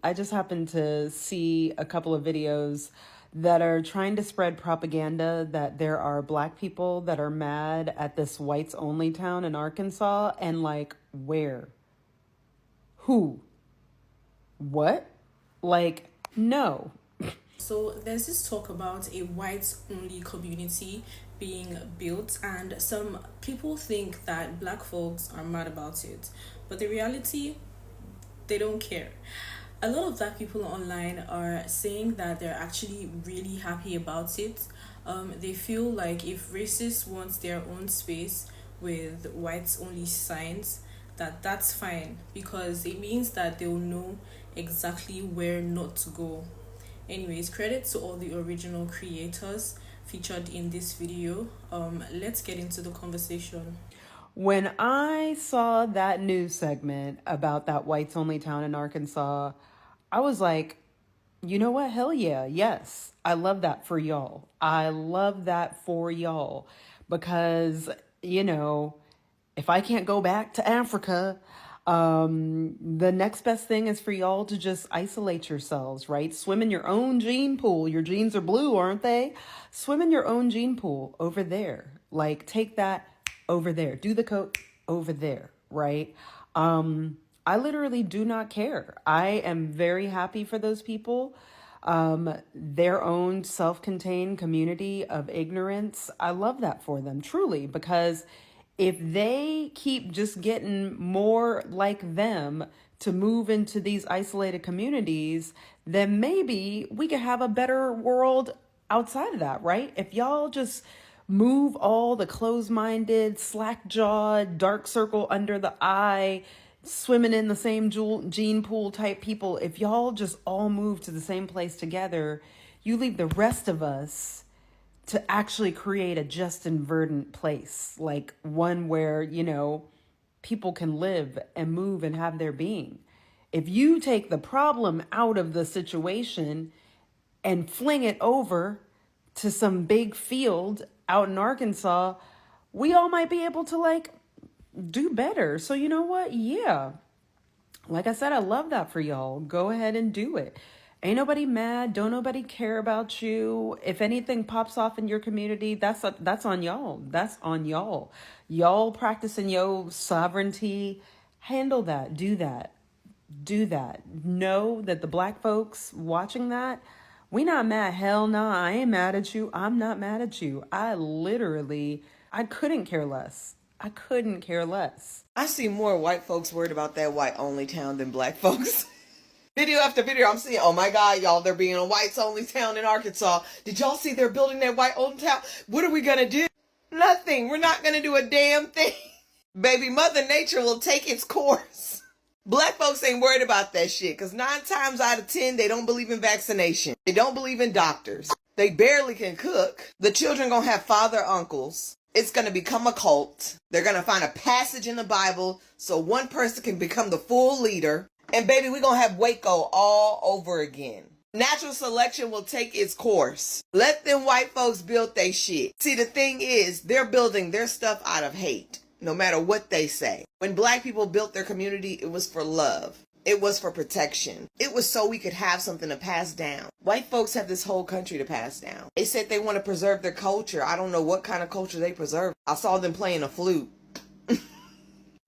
I just happened to see a couple of videos that are trying to spread propaganda that there are black people that are mad at this whites only town in Arkansas. And like, where? Who? What? Like, no. So there's this talk about a whites only community being built, and some people think that black folks are mad about it. But the reality, they don't care. A lot of black people online are saying that they're actually really happy about it. They feel like if racists want their own space with whites only signs, that's fine because it means that they'll know exactly where not to go. Anyways, credit to all the original creators featured in this video. Let's get into the conversation. When I saw that news segment about that whites only town in Arkansas, I was like, you know what? Hell yeah. Yes. I love that for y'all. I love that for y'all because, you know, if I can't go back to Africa, the next best thing is for y'all to just isolate yourselves, right? Swim in your own gene pool. Your genes are blue, aren't they? Swim in your own gene pool over there. Like, take that over there. Do the coat over there, right? I literally do not care. I am very happy for those people. Their own self-contained community of ignorance. I love that for them, truly, because if they keep just getting more like them to move into these isolated communities, then maybe we could have a better world outside of that, right? If y'all just move all the closed-minded, slack-jawed, dark circle under the eye, swimming in the same gene pool type people, if y'all just all move to the same place together, you leave the rest of us to actually create a just and verdant place, like one where, you know, people can live and move and have their being. If you take the problem out of the situation and fling it over to some big field out in Arkansas, we all might be able to like do better. So you know what? Yeah. Like I said, I love that for y'all. Go ahead and do it. Ain't nobody mad. Don't nobody care about you. If anything pops off in your community, that's on y'all. That's on y'all. Y'all practicing your sovereignty. Handle that. Do that. Do that. Know that the black folks watching that, we not mad. Hell no, I ain't mad at you. I'm not mad at you. I couldn't care less. I couldn't care less. I see more white folks worried about that white only town than black folks. Video after video, I'm seeing, oh my God, y'all, they're being a whites only town in Arkansas. Did y'all see they're building that white only town? What are we gonna do? Nothing. We're not gonna do a damn thing. Baby, Mother Nature will take its course. Black folks ain't worried about that shit, because 9 times out of 10, they don't believe in vaccination. They don't believe in doctors. They barely can cook. The children gonna have father uncles. It's going to become a cult. They're going to find a passage in the Bible so one person can become the full leader. And baby, we're going to have Waco all over again. Natural selection will take its course. Let them white folks build their shit. See, the thing is, they're building their stuff out of hate, no matter what they say. When black people built their community, it was for love. It was for protection. It was so we could have something to pass down. White folks have this whole country to pass down. They said they want to preserve their culture. I don't know what kind of culture they preserve. I saw them playing a flute.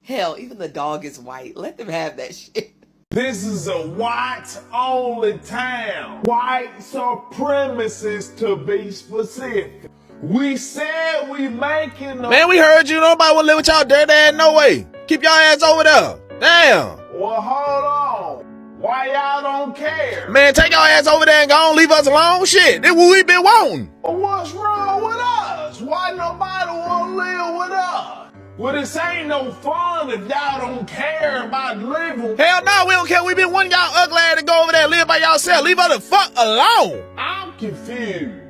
Hell, even the dog is white. Let them have that shit. This is a white-only town. White supremacists, to be specific. We said we making Man, we heard you. Nobody will live with y'all dirty ass. No way. Keep y'all ass over there. Damn. Well, hold on. Why y'all don't care? Man, take your ass over there and go on, leave us alone. Shit, this what we been wanting. What's wrong with us? Why nobody want to live with us? Well, this ain't no fun if y'all don't care about living. Hell no, we don't care. We been wanting y'all ugly ass to go over there and live by yourself. Leave us the fuck alone. I'm confused.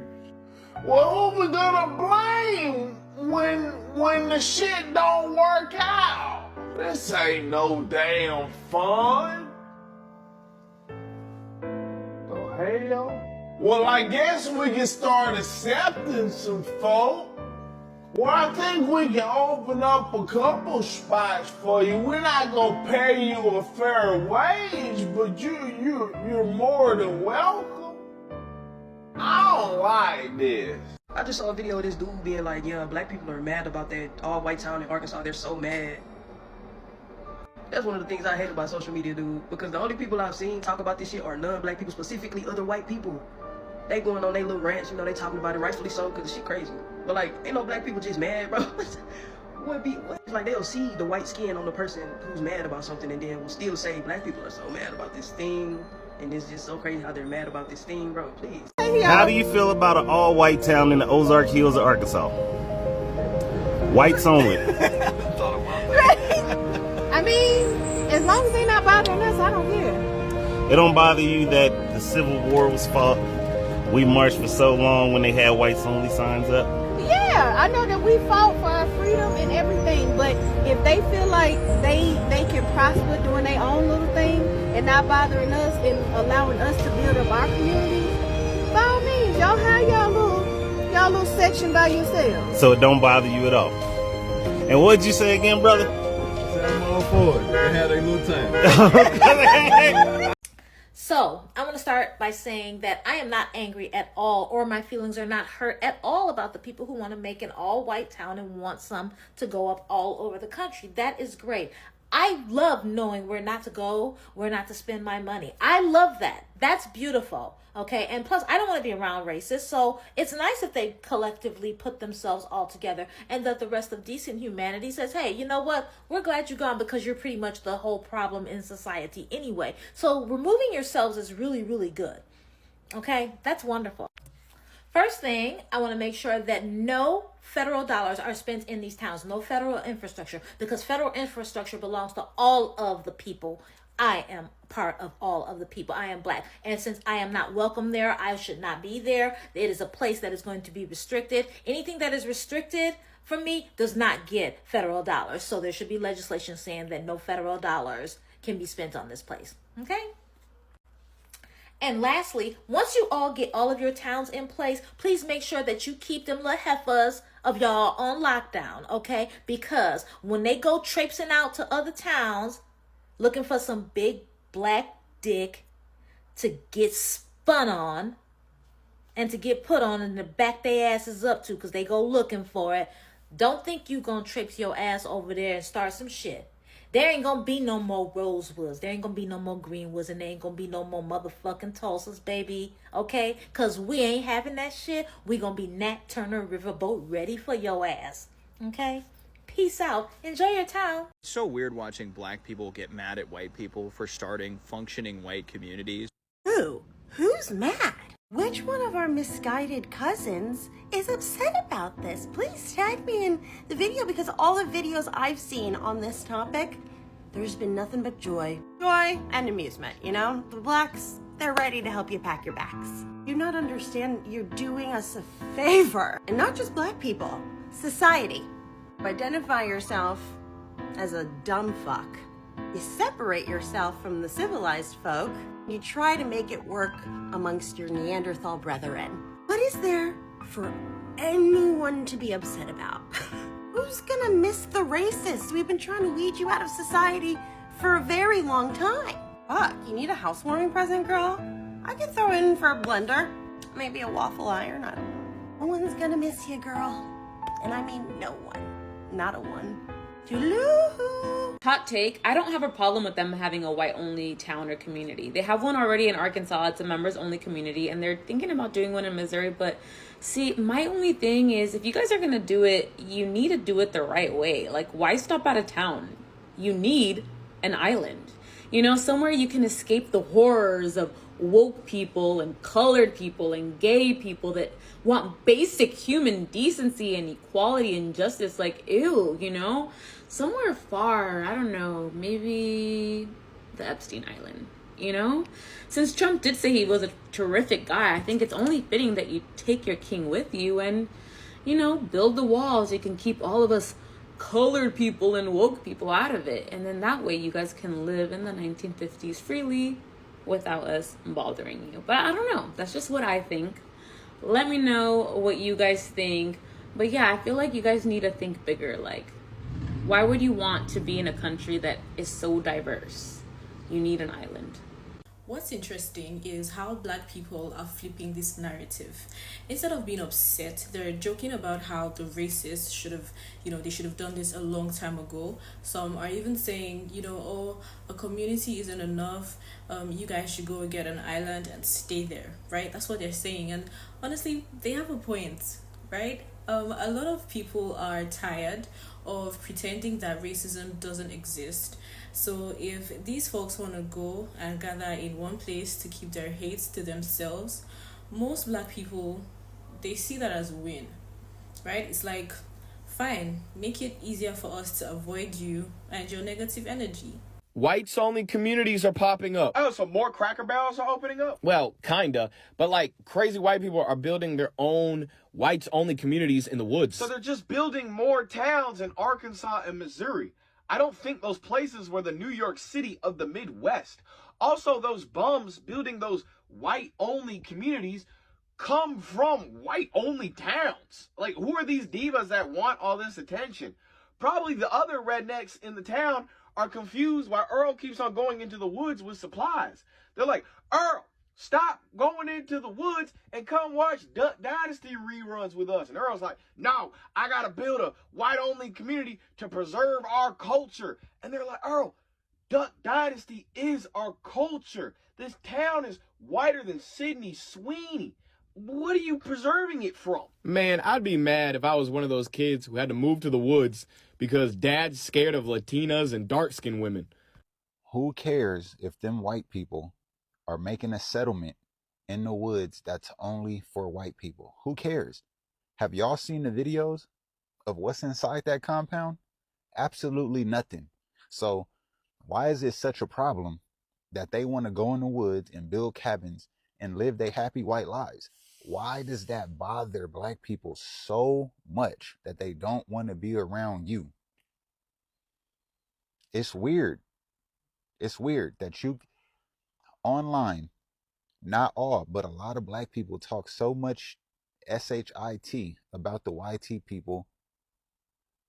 Well, who we gonna blame when the shit don't work out? This ain't no damn fun. The hell? Well, I guess we can start accepting some folk. Well, I think we can open up a couple spots for you. We're not gonna pay you a fair wage, but you're more than welcome. I don't like this. I just saw a video of this dude being like, yeah, black people are mad about that all-white town in Arkansas. They're so mad. That's one of the things I hate about social media, dude. Because the only people I've seen talk about this shit are non-black people, specifically other white people. They going on their little rants, you know, they talking about it, rightfully so, because the shit crazy. But like, ain't no black people just mad, bro. It's like they'll see the white skin on the person who's mad about something and then will still say black people are so mad about this thing. And it's just so crazy how they're mad about this thing, bro, please. How do you feel about an all-white town in the Ozark Hills of Arkansas? Whites only. I mean, as long as they're not bothering us, I don't care. It don't bother you that the Civil War was fought? We marched for so long when they had whites only signs up? Yeah, I know that we fought for our freedom and everything, but if they feel like they can prosper doing their own little thing and not bothering us and allowing us to build up our community, by all means, y'all have y'all little section by yourselves. So it don't bother you at all? And what'd you say again, brother? I'm all for it. They had a good time. So, I'm going to start by saying that I am not angry at all, or my feelings are not hurt at all about the people who want to make an all-white town and want some to go up all over the country. That is great. I love knowing where not to go, where not to spend my money. I love that. That's beautiful. Okay, and plus, I don't want to be around racists, so it's nice if they collectively put themselves all together and that the rest of decent humanity says, hey, you know what? We're glad you're gone because you're pretty much the whole problem in society anyway. So removing yourselves is really, really good. Okay, that's wonderful. First thing, I want to make sure that no federal dollars are spent in these towns, no federal infrastructure, because federal infrastructure belongs to all of the people. I am part of all of the people. I am black. And since I am not welcome there, I should not be there. It is a place that is going to be restricted. Anything that is restricted from me does not get federal dollars. So there should be legislation saying that no federal dollars can be spent on this place. Okay? And lastly, once you all get all of your towns in place, please make sure that you keep them little heifers of y'all on lockdown, okay? Because when they go traipsing out to other towns looking for some big black dick to get spun on and to get put on and to back their asses up to because they go looking for it, don't think you gonna traipse your ass over there and start some shit. There ain't gonna be no more Rosewoods. There ain't gonna be no more Greenwoods. And there ain't gonna be no more motherfucking Tulsas, baby. Okay? Because we ain't having that shit. We gonna be Nat Turner Riverboat ready for your ass. Okay? Peace out. Enjoy your town. It's so weird watching black people get mad at white people for starting functioning white communities. Who's mad? Which one of our misguided cousins is upset about this? Please tag me in the video because all the videos I've seen on this topic, there's been nothing but joy. Joy and amusement, you know? The blacks, they're ready to help you pack your bags. You not understand you're doing us a favor. And not just black people, society. Identify yourself as a dumb fuck. You separate yourself from the civilized folk. You try to make it work amongst your Neanderthal brethren. What is there for anyone to be upset about? Who's gonna miss the racists? We've been trying to weed you out of society for a very long time. Fuck, you need a housewarming present, girl? I could throw in for a blender. Maybe a waffle iron, I don't know. No one's gonna miss you, girl. And I mean no one. Not a one. Toodaloo. Hot take, I don't have a problem with them having a white-only town or community. They have one already in Arkansas. It's a members-only community, and they're thinking about doing one in Missouri. But see, my only thing is, if you guys are going to do it, you need to do it the right way. Like, why stop at a town? You need an island. You know, somewhere you can escape the horrors of woke people and colored people and gay people that want basic human decency and equality and justice. Like, ew, you know? Somewhere far, I don't know, maybe the Epstein Island, you know? Since Trump did say he was a terrific guy, I think it's only fitting that you take your king with you and, you know, build the walls. You can keep all of us colored people and woke people out of it. And then that way you guys can live in the 1950s freely without us bothering you. But I don't know. That's just what I think. Let me know what you guys think. But yeah, I feel like you guys need to think bigger. Like, why would you want to be in a country that is so diverse? You need an island. What's interesting is how black people are flipping this narrative. Instead of being upset, they're joking about how the racists should have, they should have done this a long time ago. Some are even saying, oh, a community isn't enough. You guys should go and get an island and stay there, right? That's what they're saying. And honestly, they have a point, right? A lot of people are tired of pretending that racism doesn't exist. So if these folks want to go and gather in one place to keep their hates to themselves, most black people, they see that as a win, right? It's like, fine, make it easier for us to avoid you and your negative energy. Whites only communities are popping up. Oh, so more Cracker Barrels are opening up? Well, kinda. But like crazy white people are building their own whites only communities in the woods. So they're just building more towns in Arkansas and Missouri. I don't think those places were the New York City of the Midwest. Also, those bums building those white only communities come from white only towns. Like, who are these divas that want all this attention? Probably the other rednecks in the town are confused why Earl keeps on going into the woods with supplies. They're like, Earl, stop going into the woods and come watch Duck Dynasty reruns with us. And Earl's like, no, I got to build a white-only community to preserve our culture. And they're like, Earl, Duck Dynasty is our culture. This town is whiter than Sydney Sweeney. What are you preserving it from? Man, I'd be mad if I was one of those kids who had to move to the woods because dad's scared of Latinas and dark-skinned women. Who cares if them white people are making a settlement in the woods that's only for white people? Who cares? Have y'all seen the videos of what's inside that compound? Absolutely nothing. So why is it such a problem that they want to go in the woods and build cabins and live their happy white lives? Why does that bother black people so much that they don't want to be around you? It's weird. It's weird that you online, not all, but a lot of black people talk so much shit about the YT people.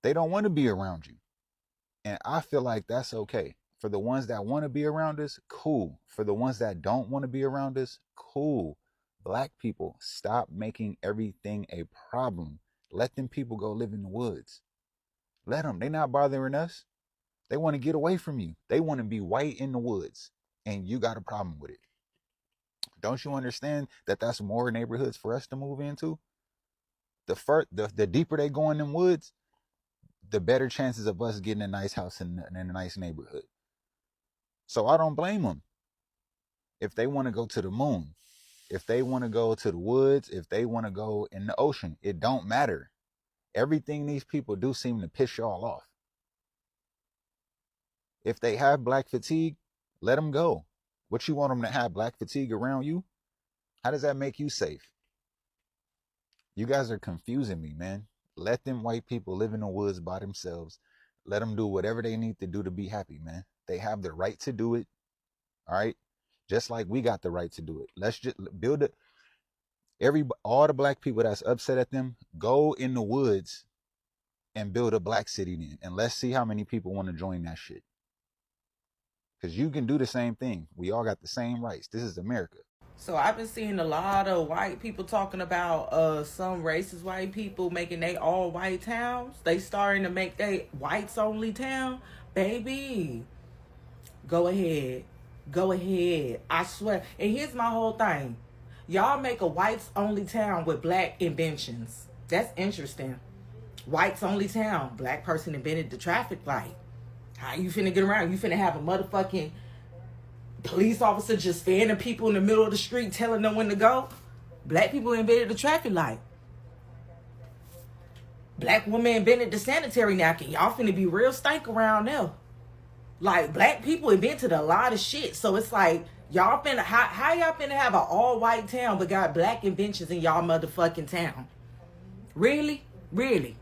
They don't want to be around you. And I feel like that's okay. For the ones that want to be around us, cool. For the ones that don't want to be around us, cool. Black people, stop making everything a problem. Let them people go live in the woods. Let them. They're not bothering us. They want to get away from you. They want to be white in the woods. And you got a problem with it. Don't you understand that that's more neighborhoods for us to move into? The deeper they go in them woods, the better chances of us getting a nice house in a nice neighborhood. So I don't blame them. If they want to go to the moon, if they want to go to the woods, if they want to go in the ocean, it don't matter. Everything these people do seem to piss y'all off. If they have black fatigue, let them go. What you want them to have, black fatigue around you? How does that make you safe? You guys are confusing me, man. Let them white people live in the woods by themselves. Let them do whatever they need to do to be happy, man. They have the right to do it. All right? Just like we got the right to do it. Let's just build it. All the black people that's upset at them, go in the woods and build a black city then. And let's see how many people want to join that shit. Because you can do the same thing. We all got the same rights. This is America. So I've been seeing a lot of white people talking about some racist white people making they all white towns. They starting to make they whites only town. Baby, go ahead. Go ahead. I swear. And here's my whole thing. Y'all make a whites only town with black inventions. That's interesting. Whites only town. Black person invented the traffic light. How you finna get around? You finna have a motherfucking police officer just fanning people in the middle of the street telling them when to go? Black people invented the traffic light. Black woman invented the sanitary napkin. Y'all finna be real stank around there. Like, black people invented a lot of shit. So it's like, y'all finna, how y'all finna have an all-white town but got black inventions in y'all motherfucking town? Really? Really?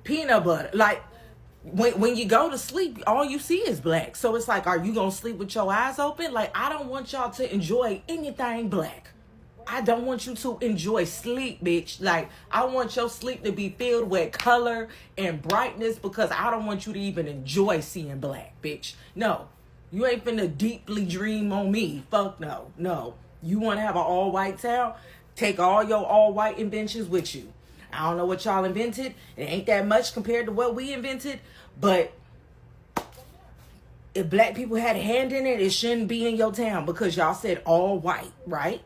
Peanut butter. Like, when you go to sleep, all you see is black. So it's like, are you gonna sleep with your eyes open? Like, I don't want y'all to enjoy anything black. I don't want you to enjoy sleep, bitch. Like, I want your sleep to be filled with color and brightness because I don't want you to even enjoy seeing black, bitch. No, you ain't finna deeply dream on me. Fuck no, no. You want to have an all-white town? Take all your all-white inventions with you. I don't know what y'all invented. It ain't that much compared to what we invented, but if black people had a hand in it, it shouldn't be in your town because y'all said all white, right?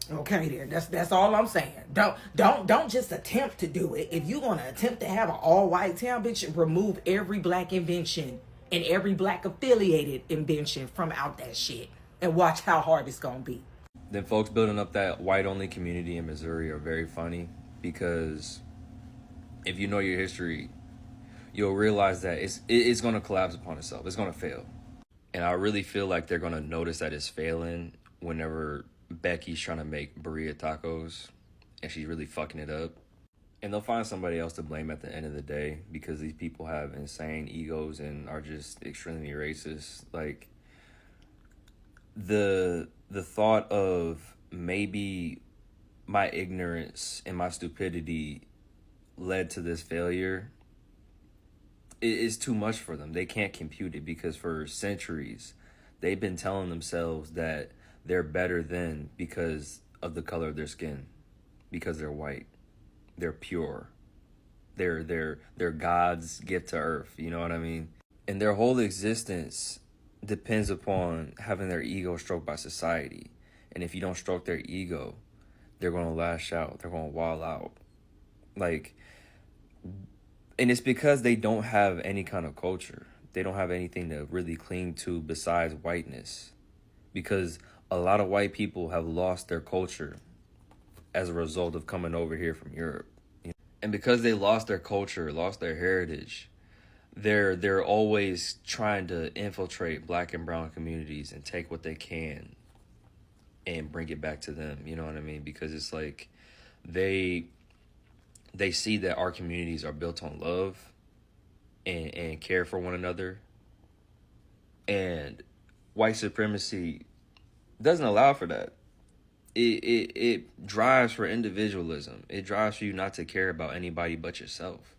Okay, then that's all I'm saying. Don't just attempt to do it. If you gonna attempt to have an all white town, bitch, remove every black invention and every black affiliated invention from out that shit, and watch how hard it's gonna be. Then folks building up that white only community in Missouri are very funny because if you know your history, you'll realize that it's gonna collapse upon itself. It's gonna fail, and I really feel like they're gonna notice that it's failing whenever Becky's trying to make burrito tacos and she's really fucking it up. And they'll find somebody else to blame at the end of the day because these people have insane egos and are just extremely racist. Like, the thought of maybe my ignorance and my stupidity led to this failure is too much for them. They can't compute it because for centuries they've been telling themselves that they're better than because of the color of their skin, because they're white, they're pure, they're God's gift to earth. You know what I mean? And their whole existence depends upon having their ego stroked by society. And if you don't stroke their ego, they're gonna lash out. They're gonna wall out. Like, and it's because they don't have any kind of culture. They don't have anything to really cling to besides whiteness, because a lot of white people have lost their culture as a result of coming over here from Europe. And because they lost their culture, lost their heritage, they're always trying to infiltrate black and brown communities and take what they can and bring it back to them. You know what I mean? Because it's like they see that our communities are built on love and care for one another. And white supremacy doesn't allow for that. It drives for individualism. It drives for you not to care about anybody but yourself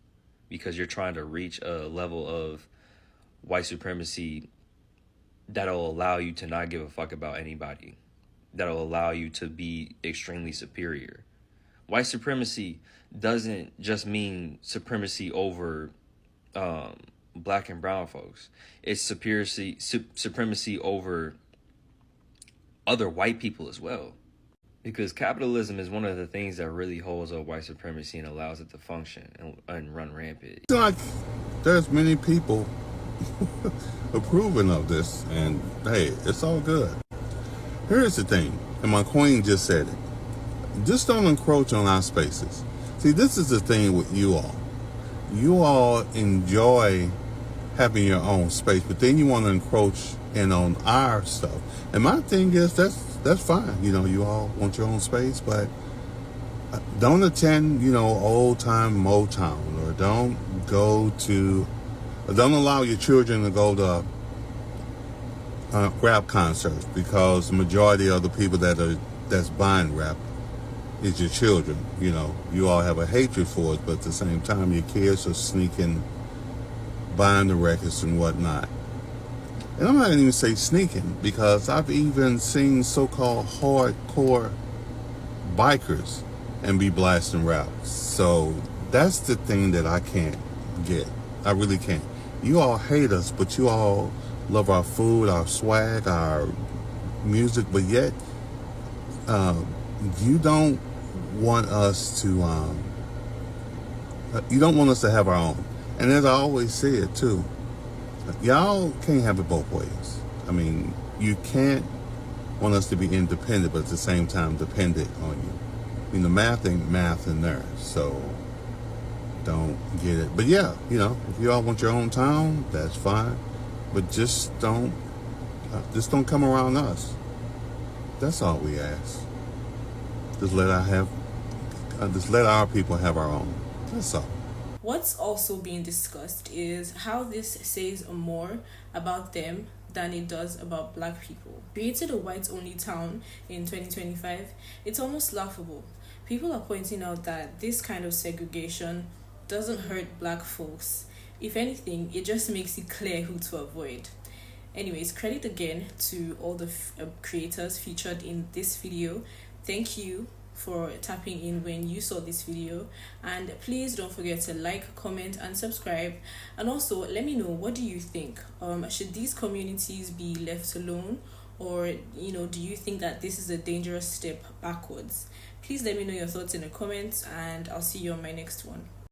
because you're trying to reach a level of white supremacy that'll allow you to not give a fuck about anybody, that'll allow you to be extremely superior. White supremacy doesn't just mean supremacy over black and brown folks. It's supremacy over other white people as well. Because capitalism is one of the things that really holds up white supremacy and allows it to function and run rampant. It's like there's many people approving of this, and hey, it's all good. Here's the thing, and my queen just said it. Just don't encroach on our spaces. See, this is the thing with you all. You all enjoy having your own space, but then you want to encroach in on our stuff. And my thing is that's fine. You know, you all want your own space, but don't attend, old time Motown, or don't allow your children to go to rap concerts, because the majority of the people that's buying rap is your children. You all have a hatred for it, but at the same time, your kids are sneaking, buying the records and whatnot. And I'm not even say sneaking, because I've even seen so-called hardcore bikers and be blasting rap. So that's the thing that I can't get. I really can't. You all hate us, but you all love our food, our swag, our music, but yet you don't want us to have our own. And as I always say it too, y'all can't have it both ways. I mean, you can't want us to be independent, but at the same time dependent on you. I mean, the math ain't math in there, so don't get it. But yeah, if you all want your own town, that's fine. But just don't come around us. That's all we ask. Just let our people have our own. That's all. What's also being discussed is how this says more about them than it does about black people. Created a whites-only town in 2025, it's almost laughable. People are pointing out that this kind of segregation doesn't hurt black folks. If anything, it just makes it clear who to avoid. Anyways, credit again to all the creators featured in this video. Thank you for tapping in when you saw this video, and please don't forget to like, comment and subscribe. And also let me know, what do you think? Should these communities be left alone, or do you think that this is a dangerous step backwards? Please let me know your thoughts in the comments, and I'll see you on my next one.